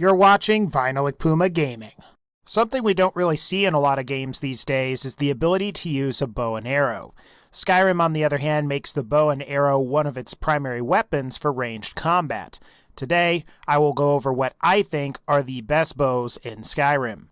You're watching VinylicPumaGaming. Something we don't really see in a lot of games these days is the ability to use a bow and arrow. Skyrim, on the other hand, makes the bow and arrow one of its primary weapons for ranged combat. Today, I will go over what I think are the best bows in Skyrim.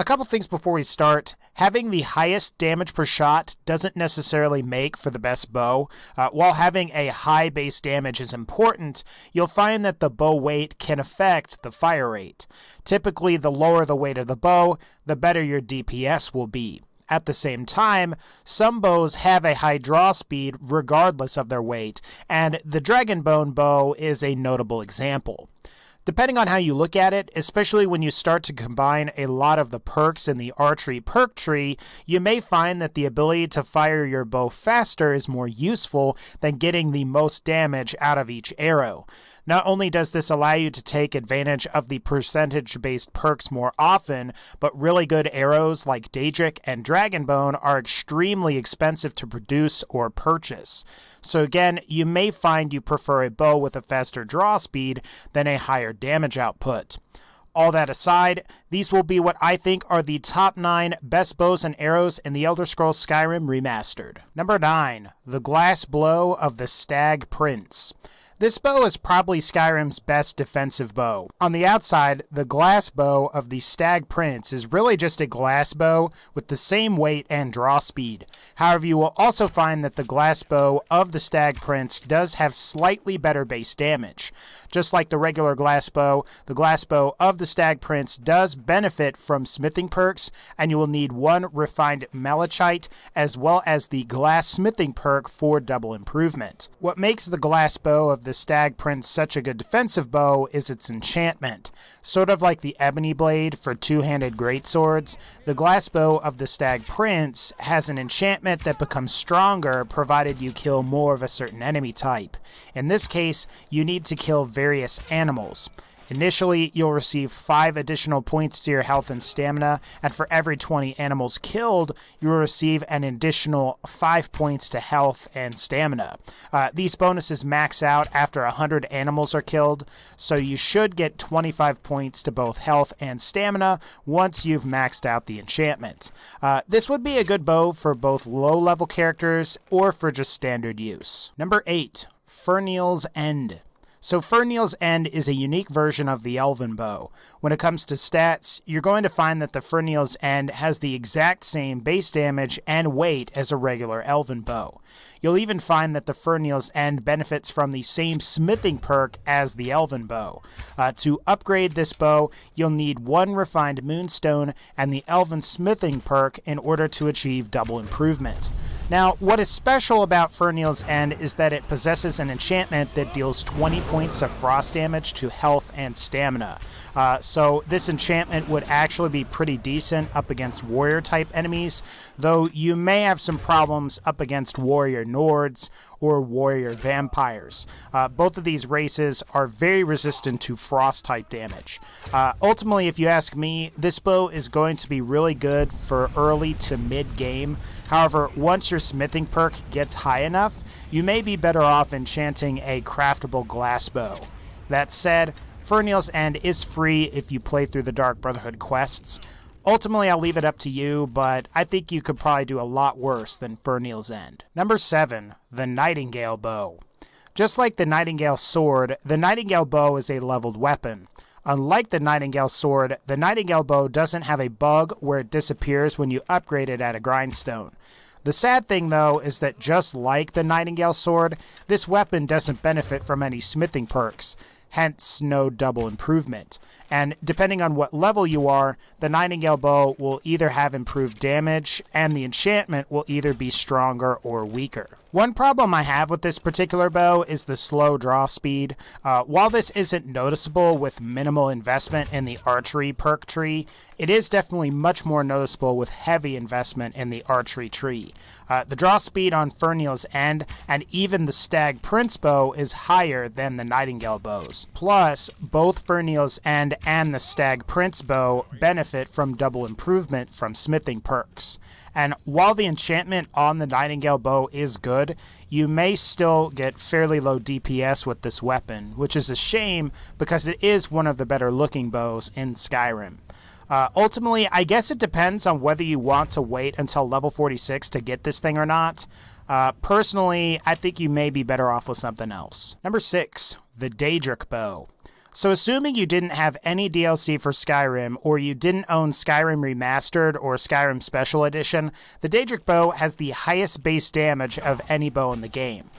A couple things before we start. Having the highest damage per shot doesn't necessarily make for the best bow. While having a high base damage is important, you'll find that the bow weight can affect the fire rate. Typically, the lower the weight of the bow, the better your DPS will be. At the same time, some bows have a high draw speed regardless of their weight, and the Dragonbone bow is a notable example. Depending on how you look at it, especially when you start to combine a lot of the perks in the archery perk tree, you may find that the ability to fire your bow faster is more useful than getting the most damage out of each arrow. Not only does this allow you to take advantage of the percentage-based perks more often, but really good arrows like DAEDRIC and Dragonbone are extremely expensive to produce or purchase. So again, you may find you prefer a bow with a faster draw speed than a higher damage output. All that aside, these will be what I think are the top 9 best bows and arrows in the Elder Scrolls Skyrim Remastered. Number 9, the Glass Blow of the Stag Prince. This bow is probably Skyrim's best defensive bow. On the outside, the glass bow of the Stag Prince is really just a glass bow with the same weight and draw speed. However, you will also find that the glass bow of the Stag Prince does have slightly better base damage. Just like the regular glass bow, the glass bow of the Stag Prince does benefit from smithing perks, and you will need 1 refined malachite as well as the glass smithing perk for double improvement. What makes the glass bow of the Stag Prince such a good defensive bow is its enchantment. Sort of like the ebony blade for two-handed greatswords, the glass bow of the Stag Prince has an enchantment that becomes stronger provided you kill more of a certain enemy type. In this case, you need to kill various animals. Initially, you'll receive 5 additional points to your health and stamina, and for every 20 animals killed, you will receive an additional 5 points to health and stamina. These bonuses max out after 100 animals are killed, so you should get 25 points to both health and stamina once you've maxed out the enchantment. This would be a good bow for both low-level characters or for just standard use. Number 8, FIRNEAL'S End. So FIRNEAL'S End is a unique version of the Elven bow. When it comes to stats, you're going to find that the FIRNEAL'S End has the exact same base damage and weight as a regular Elven bow. You'll even find that the FIRNEAL'S End benefits from the same smithing perk as the Elven bow. To upgrade this bow, you'll need 1 refined moonstone and the Elven smithing perk in order to achieve double improvement. Now, what is special about FIRNEAL'S End is that it possesses an enchantment that deals 20 points of frost damage to health and stamina. So this enchantment would actually be pretty decent up against warrior type enemies, though you may have some problems up against warrior Nords or warrior vampires. Both of these races are very resistant to frost type damage. Ultimately, if you ask me, this bow is going to be really good for early to mid game. However, once your smithing perk gets high enough, you may be better off enchanting a craftable glass bow. That said, FIRNEAL'S End is free if you play through the Dark Brotherhood quests. Ultimately, I'll leave it up to you, but I think you could probably do a lot worse than FIRNEAL'S End. Number 7, the Nightingale bow. Just like the Nightingale sword, the Nightingale bow is a leveled weapon. Unlike the Nightingale sword, the Nightingale bow doesn't have a bug where it disappears when you upgrade it at a grindstone. The sad thing, though, is that just like the Nightingale sword, this weapon doesn't benefit from any smithing perks, hence no double improvement. And depending on what level you are, the Nightingale bow will either have improved damage, and the enchantment will either be stronger or weaker. One problem I have with this particular bow is the slow draw speed. While this isn't noticeable with minimal investment in the archery perk tree, it is definitely much more noticeable with heavy investment in the archery tree. The draw speed on FIRNEAL'S End and even the Stag Prince bow is higher than the Nightingale bows. Plus, both FIRNEAL'S End and the Stag Prince bow benefit from double improvement from smithing perks. And while the enchantment on the Nightingale bow is good, good, you may still get fairly low DPS with this weapon, which is a shame because it is one of the better looking bows in Skyrim. Ultimately, I guess it depends on whether you want to wait until level 46 to get this thing or not. Personally, I think you may be better off with something else. Number 6, the DAEDRIC bow. So assuming you didn't have any DLC for Skyrim, or you didn't own Skyrim Remastered or Skyrim Special Edition, the DAEDRIC bow has the highest base damage of any bow in the game.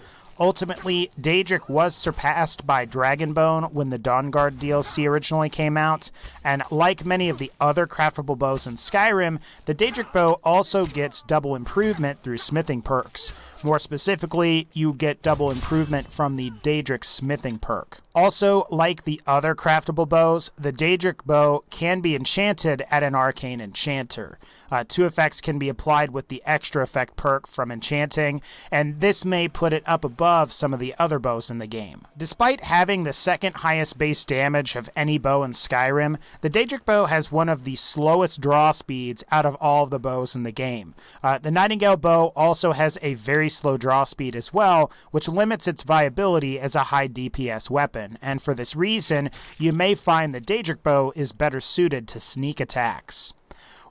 Ultimately, DAEDRIC was surpassed by Dragonbone when the Dawnguard DLC originally came out, and like many of the other craftable bows in Skyrim, the DAEDRIC bow also gets double improvement through smithing perks. More specifically, you get double improvement from the DAEDRIC smithing perk. Also, like the other craftable bows, the DAEDRIC bow can be enchanted at an arcane enchanter. 2 effects can be applied with the extra effect perk from enchanting, and this may put it up above some of the other bows in the game. Despite having the second highest base damage of any bow in Skyrim, the DAEDRIC bow has one of the slowest draw speeds out of all of the bows in the game. The Nightingale bow also has a very slow draw speed as well, which limits its viability as a high DPS weapon, and for this reason, you may find the DAEDRIC bow is better suited to sneak attacks.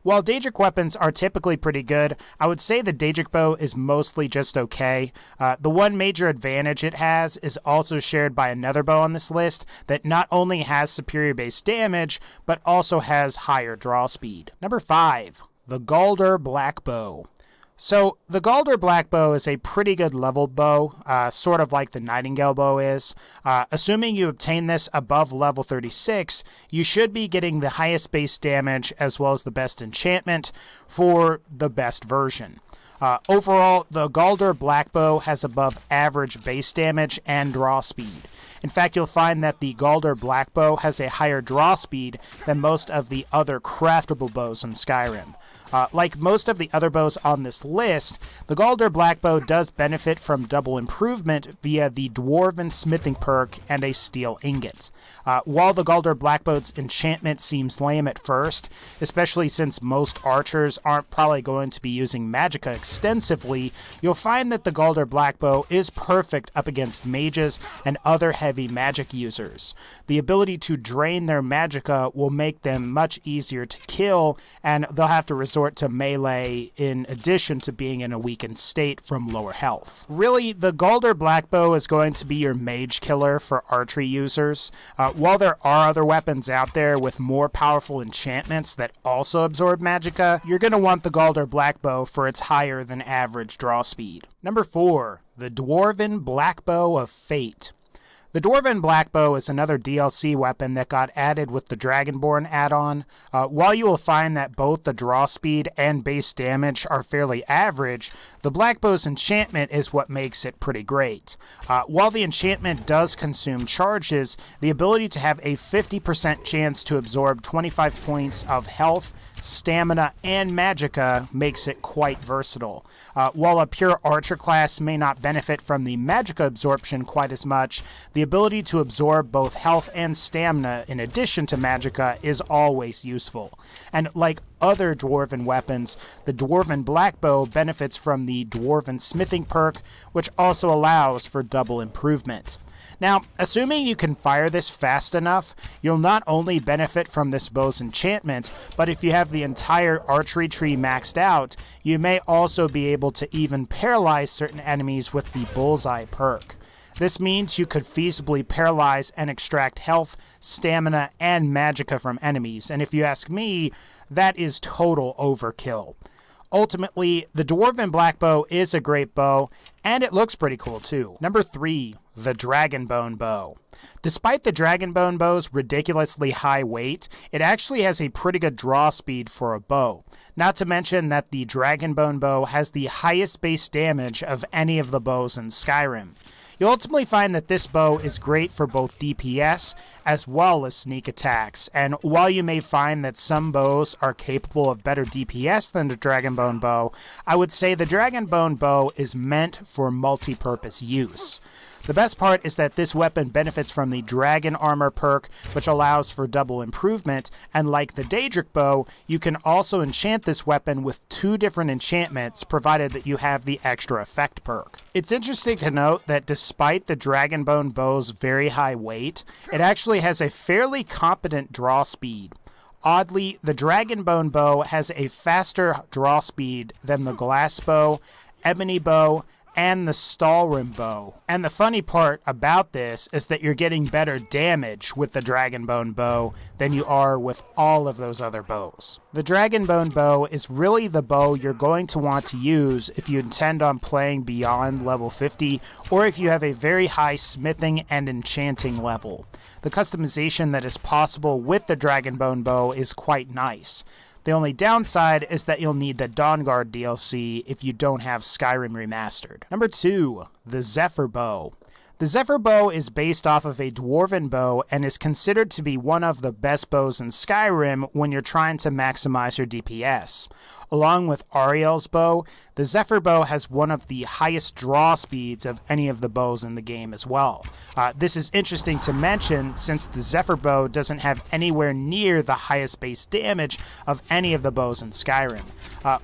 While DAEDRIC weapons are typically pretty good, I would say the DAEDRIC bow is mostly just okay. The one major advantage it has is also shared by another bow on this list that not only has superior base damage, but also has higher draw speed. Number 5, the GAULDUR BLACKBOW. So, the GAULDUR BLACKBOW is a pretty good leveled bow, sort of like the Nightingale bow is. Assuming you obtain this above level 36, you should be getting the highest base damage as well as the best enchantment for the best version. Overall, the GAULDUR BLACKBOW has above average base damage and draw speed. In fact, you'll find that the GAULDUR BLACKBOW has a higher draw speed than most of the other craftable bows in Skyrim. Like most of the other bows on this list, the GAULDUR BLACKBOW does benefit from double improvement via the Dwarven smithing perk and a steel ingot. While the GAULDUR BLACKBOW's enchantment seems lame at first, especially since most archers aren't probably going to be using magicka extensively, you'll find that the GAULDUR BLACKBOW is perfect up against mages and other heavy magic users. The ability to drain their magicka will make them much easier to kill, and they'll have to resort to melee in addition to being in a weakened state from lower health. Really, the GAULDUR BLACKBOW is going to be your mage killer for archery users. While there are other weapons out there with more powerful enchantments that also absorb magicka, you're going to want the GAULDUR BLACKBOW for its higher than average draw speed. Number 4, the Dwarven BLACKBOW of Fate. The Dwarven BLACKBOW is another DLC weapon that got added with the Dragonborn add-on. While you will find that both the draw speed and base damage are fairly average, the BLACKBOW's enchantment is what makes it pretty great. While the enchantment does consume charges, the ability to have a 50% chance to absorb 25 points of health, stamina, and magicka makes it quite versatile. While a pure archer class may not benefit from the magicka absorption quite as much, the ability to absorb both health and stamina in addition to magicka is always useful. And like other dwarven weapons, the Dwarven BLACKBOW benefits from the Dwarven smithing perk, which also allows for double improvement. Now, assuming you can fire this fast enough, you'll not only benefit from this bow's enchantment, but if you have the entire archery tree maxed out, you may also be able to even paralyze certain enemies with the bullseye perk. This means you could feasibly paralyze and extract health, stamina, and magicka from enemies, and if you ask me, that is total overkill. Ultimately, the Dwarven BLACKBOW is a great bow, and it looks pretty cool too. Number 3, the Dragonbone bow. Despite the Dragonbone bow's ridiculously high weight, it actually has a pretty good draw speed for a bow. Not to mention that the Dragonbone bow has the highest base damage of any of the bows in Skyrim. You'll ultimately find that this bow is great for both DPS as well as sneak attacks, and while you may find that some bows are capable of better DPS than the Dragonbone bow, I would say the Dragonbone bow is meant for multi-purpose use. The best part is that this weapon benefits from the Dragon Armor perk, which allows for double improvement, and like the DAEDRIC bow, you can also enchant this weapon with 2 different enchantments, provided that you have the extra effect perk. It's interesting to note that despite the Dragonbone bow's very high weight, it actually has a fairly competent draw speed. Oddly, the Dragonbone bow has a faster draw speed than the glass bow, ebony bow, and the Skyrim bow. And the funny part about this is that you're getting better damage with the Dragonbone bow than you are with all of those other bows. The Dragonbone bow is really the bow you're going to want to use if you intend on playing beyond level 50, or if you have a very high smithing and enchanting level. The customization that is possible with the Dragonbone bow is quite nice. The only downside is that you'll need the Dawnguard DLC if you don't have Skyrim Remastered. Number 2, the ZEPHYR bow. The ZEPHYR bow is based off of a Dwarven bow and is considered to be one of the best bows in Skyrim when you're trying to maximize your DPS. Along with AURIEL'S bow, the ZEPHYR bow has one of the highest draw speeds of any of the bows in the game as well. This is interesting to mention since the ZEPHYR bow doesn't have anywhere near the highest base damage of any of the bows in Skyrim.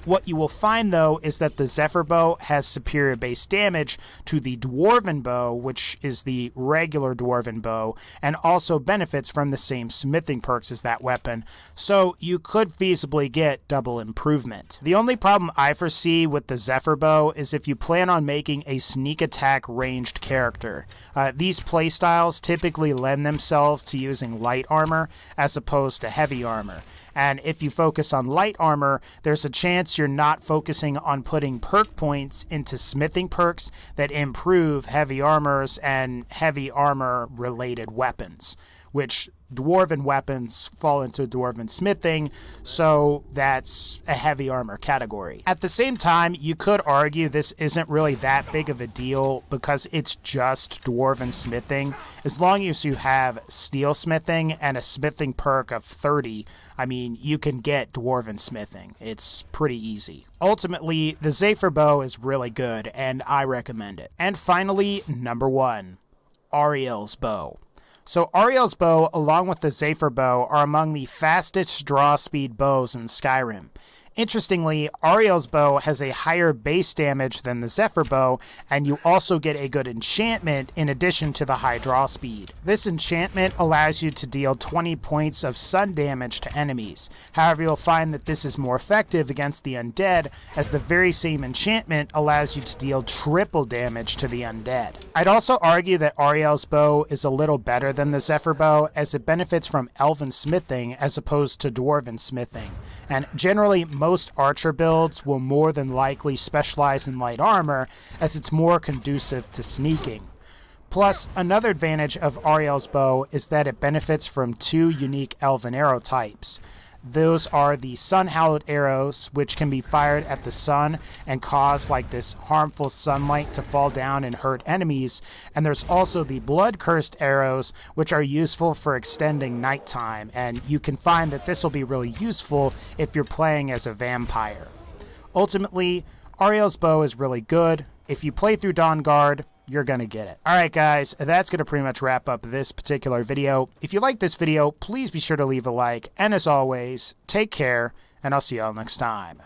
What you will find though is that the ZEPHYR bow has superior base damage to the Dwarven bow, which is the regular Dwarven bow, and also benefits from the same smithing perks as that weapon, so you could feasibly get double improvement. The only problem I foresee with the ZEPHYR bow is if you plan on making a sneak attack ranged character. These playstyles typically lend themselves to using light armor as opposed to heavy armor. And if you focus on light armor, there's a chance you're not focusing on putting perk points into smithing perks that improve heavy armors and heavy armor related weapons, which Dwarven weapons fall into Dwarven smithing, so that's a heavy armor category. At the same time, you could argue this isn't really that big of a deal because it's just Dwarven smithing. As long as you have steel smithing and a smithing perk of 30, I mean, you can get Dwarven smithing. It's pretty easy. Ultimately, the ZEPHYR bow is really good, and I recommend it. And finally, number 1, AURIEL'S bow. So AURIEL'S bow, along with the ZEPHYR bow, are among the fastest draw speed bows in Skyrim. Interestingly, AURIEL'S bow has a higher base damage than the ZEPHYR bow, and you also get a good enchantment in addition to the high draw speed. This enchantment allows you to deal 20 points of sun damage to enemies. However, you'll find that this is more effective against the undead, as the very same enchantment allows you to deal triple damage to the undead. I'd also argue that AURIEL'S bow is a little better than the ZEPHYR bow, as it benefits from elven smithing as opposed to dwarven smithing. And generally, most archer builds will more than likely specialize in light armor, as it's more conducive to sneaking. Plus, another advantage of AURIEL'S bow is that it benefits from 2 unique elven arrow types. Those are the sun-hallowed arrows, which can be fired at the sun and cause like this harmful sunlight to fall down and hurt enemies. And there's also the blood-cursed arrows, which are useful for extending nighttime. And you can find that this will be really useful if you're playing as a vampire. Ultimately, AURIEL'S bow is really good. If you play through Dawnguard, you're gonna get it. Alright guys, that's gonna pretty much wrap up this particular video. If you like this video, please be sure to leave a like, and as always, take care, and I'll see y'all next time.